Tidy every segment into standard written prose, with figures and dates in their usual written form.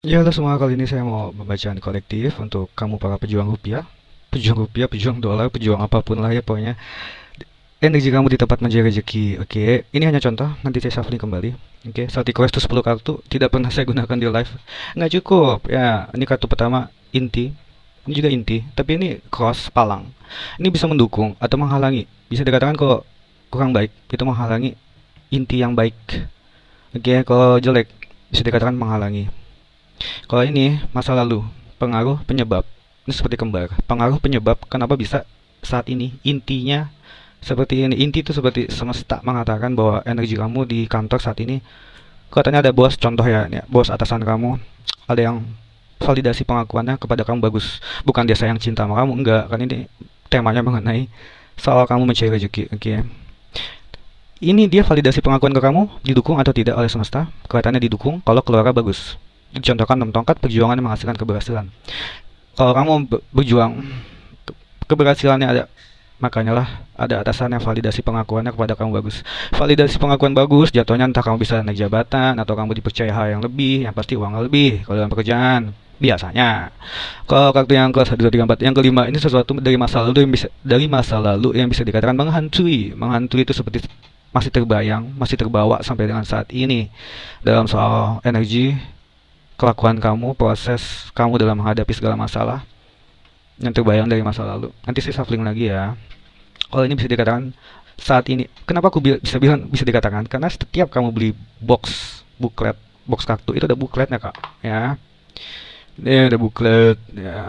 Ya, halo semua, kali ini saya mau membacaan kolektif untuk kamu para pejuang rupiah, pejuang dolar, pejuang apapun lah ya pokoknya. Energi kamu di tempat mencari rezeki. Oke, ini hanya contoh, nanti saya shuffling kembali. Oke, saat request tuh 10 kartu, tidak pernah saya gunakan di live. Nggak cukup. Ya, ini kartu pertama, inti. Ini juga inti, tapi ini cross, palang. Ini bisa mendukung atau menghalangi. Bisa dikatakan kalau kurang baik, itu menghalangi inti yang baik. Oke, kalau jelek, bisa dikatakan menghalangi. Kalau ini masa lalu, pengaruh penyebab. Ini seperti kembar. Pengaruh penyebab kenapa bisa saat ini intinya seperti ini. Inti itu seperti semesta mengatakan bahwa energi kamu di kantor saat ini katanya ada bos, contoh ya, ini, bos atasan kamu ada yang validasi pengakuannya kepada kamu bagus. Bukan dia sayang cinta sama kamu, enggak. Kan ini temanya mengenai soal kamu mencari rezeki. Oke. Ini dia validasi pengakuan ke kamu didukung atau tidak oleh semesta. Kelihatannya didukung kalau keluarga bagus. Dicontohkan 6 tongkat perjuangan yang menghasilkan keberhasilan. Kalau kamu berjuang, keberhasilannya ada, makanya lah ada atasan yang validasi pengakuannya kepada kamu bagus. Validasi pengakuan bagus, jatuhnya entah kamu bisa naik jabatan atau kamu dipercaya hal yang lebih, yang pasti uang lebih kalau dalam pekerjaan. Biasanya. Kalau kartu yang kelas 1, 2, 3, 4, yang kelima ini sesuatu dari masa lalu yang bisa dikatakan menghantui. Menghantui itu seperti masih terbayang, masih terbawa sampai dengan saat ini dalam soal energi, kelakuan kamu, proses kamu dalam menghadapi segala masalah yang terbayang dari masa lalu. Nanti saya shuffling lagi ya. Kalau ini bisa dikatakan saat ini, kenapa aku bisa bilang bisa dikatakan? Karena setiap kamu beli booklet, box kartu itu ada bookletnya kak, ya. Ini ada booklet, ya.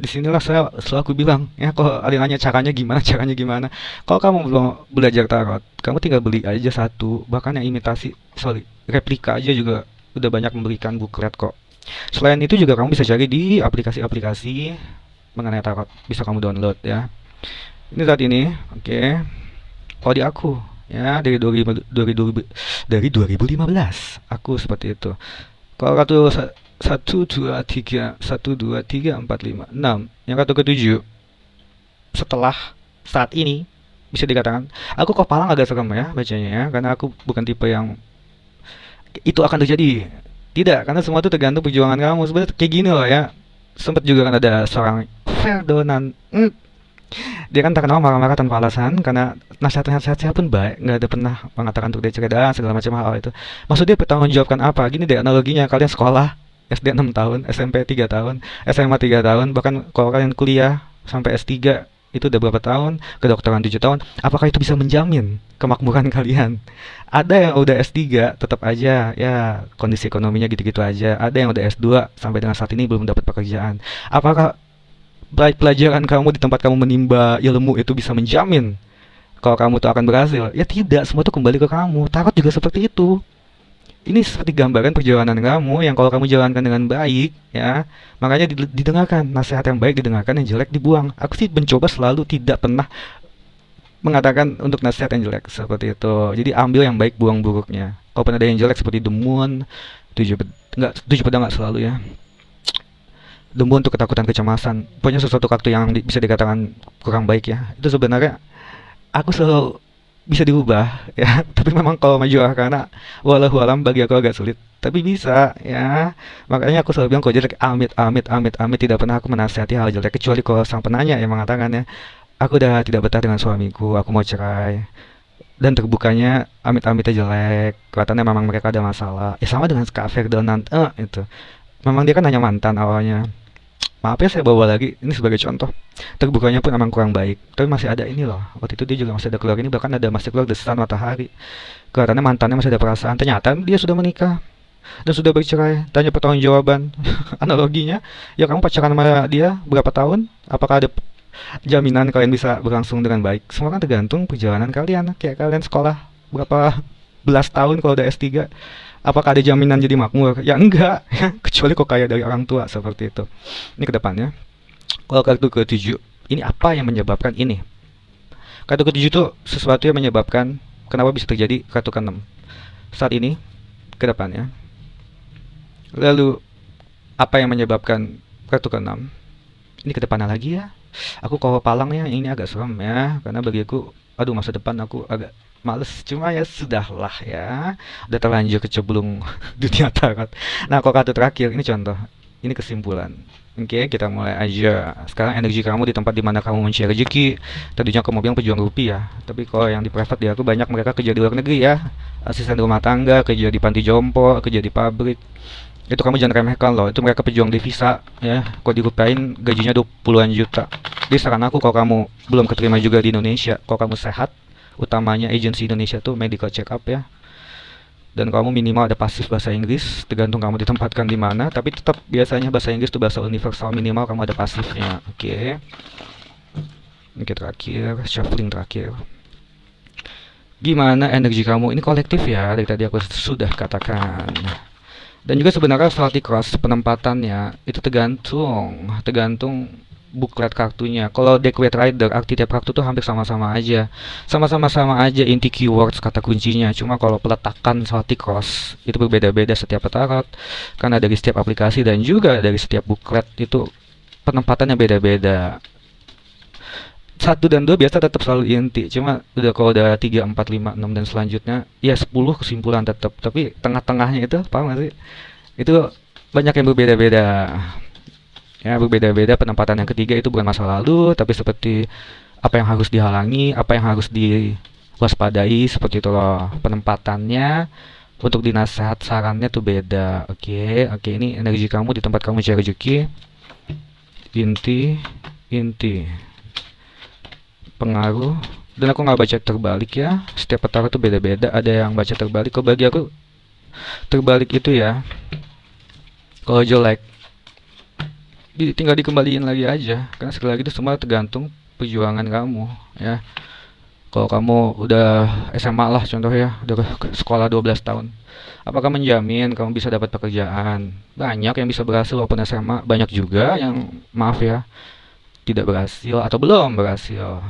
Disinilah saya selalu bilang, ya kalau ada yang nanya caranya gimana. Kalau kamu belum belajar tarot, kamu tinggal beli aja satu, bahkan yang imitasi, sorry, replika aja juga udah banyak memberikan booklet kok. Selain itu juga kamu bisa cari di aplikasi-aplikasi mengenai tarot, bisa kamu download ya. Ini saat ini, oke. Kalau di aku, ya dari 2015, aku seperti itu. Kalau kartu satu dua tiga empat lima enam, yang kartu ketujuh setelah saat ini bisa dikatakan, aku kok palang agak serem ya bacanya ya, karena aku bukan tipe yang itu akan terjadi. Tidak, karena semua itu tergantung perjuangan kamu. Sebenarnya kayak gini loh ya. Sempat juga kan ada seorang Ferdinand. Dia kan terkenal marah-marah tanpa alasan karena nasihat-nasihat saya pun baik, nggak ada pernah mengatakan untuk dia cerdas segala macam hal itu. Maksud dia bertanggung jawabkan apa? Gini deh analoginya, kalian sekolah SD 6 tahun, SMP 3 tahun, SMA 3 tahun, bahkan kalau kalian kuliah sampai S3 itu udah berapa tahun, kedokteran 7 tahun, apakah itu bisa menjamin kemakmuran kalian? Ada yang udah S3 tetap aja ya kondisi ekonominya gitu-gitu aja. Ada yang udah S2 sampai dengan saat ini belum dapat pekerjaan. Apakah pelajaran kamu di tempat kamu menimba ilmu itu bisa menjamin kalau kamu tuh akan berhasil? Ya tidak, semua itu kembali ke kamu. Tarot juga seperti itu. Ini seperti gambaran perjalanan kamu yang kalau kamu jalankan dengan baik, ya, makanya didengarkan nasihat yang baik, didengarkan yang jelek dibuang. Aku sih mencoba selalu tidak pernah mengatakan untuk nasihat yang jelek seperti itu. Jadi ambil yang baik, buang buruknya. Kalau pernah ada yang jelek seperti demun, tujuh pedang nggak selalu ya. Demun untuk ketakutan, kecemasan. Pokoknya sesuatu kartu yang bisa dikatakan kurang baik ya. Itu sebenarnya aku selalu bisa diubah ya. Tapi memang kalau maju karena walau alam bagi aku agak sulit. Tapi bisa ya. Makanya aku selalu bilang kalau jelek amit amit amit amit, tidak pernah aku menasihati hal jelek kecuali kalau sang penanya yang mengatakannya. Aku udah tidak betah dengan suamiku, aku mau cerai. Dan terbukanya amit-amitnya jelek. Kelihatannya memang mereka ada masalah. Ya sama dengan Kak Ferdinand itu. Memang dia kan hanya mantan awalnya. Maaf ya saya bawa lagi ini sebagai contoh. Terbukanya pun emang kurang baik. Tapi masih ada ini loh. Waktu itu dia juga masih ada keluar ini, bahkan ada masih keluar desahan matahari. Kelihatannya mantannya masih ada perasaan. Ternyata dia sudah menikah dan sudah bercerai. Tanya pertanggungjawaban. Analoginya, ya kamu pacaran sama dia berapa tahun? Apakah ada jaminan kalian bisa berlangsung dengan baik? Semua kan tergantung perjalanan kalian. Kayak kalian sekolah berapa belas tahun kalau udah S3, apakah ada jaminan jadi makmur? Ya enggak, kecuali kok kaya dari orang tua seperti itu. Ini kedepannya. Kalau kartu ketujuh, ini apa yang menyebabkan ini? Kartu ketujuh itu sesuatu yang menyebabkan kenapa bisa terjadi kartu keenam saat ini kedepannya. Lalu apa yang menyebabkan kartu keenam? Ini kedepannya lagi ya. Aku kalau palangnya ini agak serem ya, karena bagi aku, aduh masa depan aku agak males, cuma ya sudahlah ya, udah terlanjur kecebelung dunia tarot. Nah, kok kartu terakhir ini contoh, ini kesimpulan. Oke, kita mulai aja. Sekarang energi kamu di tempat dimana kamu mencari rezeki. Tadinya kamu bilang pejuang rupiah, tapi kalau yang di private dia aku banyak mereka kerja di luar negeri ya. Asisten rumah tangga, kerja di panti jompo, kerja di pabrik. Itu kamu jangan remehkan loh, itu mereka pejuang devisa ya. Kalau dirupiahin gajinya 20-an juta. Jadi saran aku kalau kamu belum keterima juga di Indonesia, kalau kamu sehat, utamanya agensi Indonesia tuh medical check up ya. Dan kamu minimal ada pasif bahasa Inggris, tergantung kamu ditempatkan di mana, tapi tetap biasanya bahasa Inggris itu bahasa universal, minimal kamu ada pasifnya. Oke. Oke, terakhir, shuffling terakhir. Gimana energi kamu? Ini kolektif ya, dari tadi aku sudah katakan. Dan juga sebenarnya salty cross penempatannya itu tergantung buklet kartunya. Kalau deck weight rider, arti tiap kartu tuh hampir sama-sama aja. Sama-sama aja inti keywords kata kuncinya. Cuma kalau peletakan salty cross itu berbeda-beda setiap petarot karena dari setiap aplikasi dan juga dari setiap buklet itu penempatannya beda-beda. Satu dan dua biasa tetap selalu inti, cuma udah kalau udah 3 4 5 6 dan selanjutnya ya 10 kesimpulan tetap, tapi tengah-tengahnya itu paham gak sih? Itu banyak yang berbeda-beda ya, berbeda-beda. Penempatan yang ketiga itu bukan masa lalu tapi seperti apa yang harus dihalangi, apa yang harus diwaspadai, seperti itu loh penempatannya. Untuk dinasehat sarannya tuh beda. Oke, ini energi kamu di tempat kamu cari rezeki. Inti pengaruh, dan aku nggak baca terbalik ya, setiap petara tuh beda-beda, ada yang baca terbalik. Kalau bagi aku terbalik itu ya, kalau jelek tinggal dikembaliin lagi aja, karena sekali lagi itu semua tergantung perjuangan kamu ya. Kalau kamu udah SMA lah contoh ya, udah sekolah 12 tahun, apakah menjamin kamu bisa dapat pekerjaan? Banyak yang bisa berhasil walaupun SMA, banyak juga yang maaf ya tidak berhasil atau belum berhasil,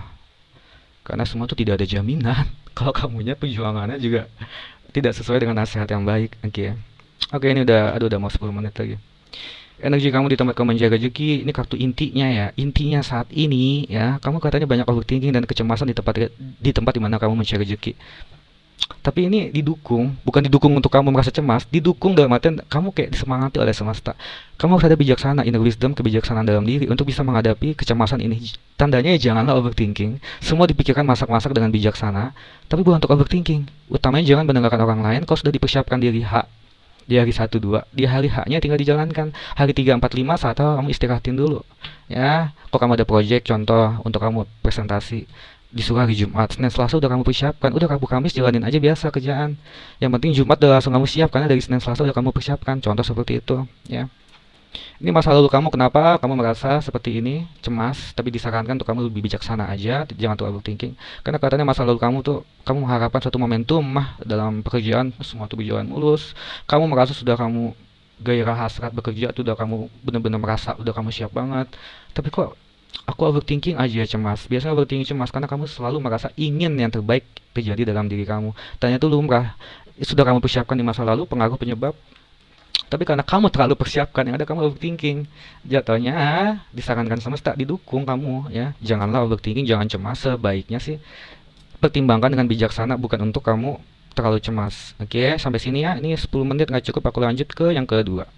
karena semua itu tidak ada jaminan. Kalau kamunya perjuangannya juga tidak sesuai dengan nasihat yang baik. Oke, ini udah mau 10 menit lagi. Energi kamu di tempat kamu menjaga rezeki, ini kartu intinya ya. Intinya saat ini ya, kamu katanya banyak overthinking dan kecemasan di tempat dimana kamu mencari rezeki. Tapi ini didukung, bukan didukung untuk kamu merasa cemas, didukung dalam artian kamu kayak disemangati oleh semesta. Kamu harus ada bijaksana, inner wisdom, kebijaksanaan dalam diri untuk bisa menghadapi kecemasan ini. Tandanya ya janganlah overthinking. Semua dipikirkan masak-masak dengan bijaksana, tapi bukan untuk overthinking. Utamanya jangan mendengarkan orang lain. Kau sudah dipersiapkan diri H di hari 1 2, di hari H-nya tinggal dijalankan. Hari 3 4 5 saat kamu istirahatin dulu. Ya, kok kamu ada project contoh untuk kamu presentasi, disuruh hari Jumat, Senin Selasa udah kamu persiapkan, udah Rabu Kamis jalanin aja biasa kerjaan. Yang penting Jumat udah langsung kamu siap karena dari Senin Selasa udah kamu persiapkan. Contoh seperti itu, ya. Ini masa lalu kamu, kenapa kamu merasa seperti ini, cemas, tapi disarankan untuk kamu lebih bijaksana aja, jangan terlalu overthinking. Karena katanya masa lalu kamu tuh, kamu mengharapkan suatu momentum mah dalam pekerjaan, semua tuh berjalan mulus. Kamu merasa sudah kamu gairah hasrat bekerja tuh udah kamu benar-benar merasa udah kamu siap banget. Tapi kok aku overthinking aja cemas. Biasanya overthinking cemas karena kamu selalu merasa ingin yang terbaik terjadi dalam diri kamu. Tanya tuh lumrah. Sudah kamu persiapkan di masa lalu pengaruh penyebab. Tapi karena kamu terlalu persiapkan yang ada kamu overthinking. Jatuhnya disarankan semesta didukung kamu ya. Janganlah overthinking, jangan cemas. Sebaiknya sih pertimbangkan dengan bijaksana, bukan untuk kamu terlalu cemas. Oke, sampai sini ya. Ini 10 menit nggak cukup, aku lanjut ke yang kedua.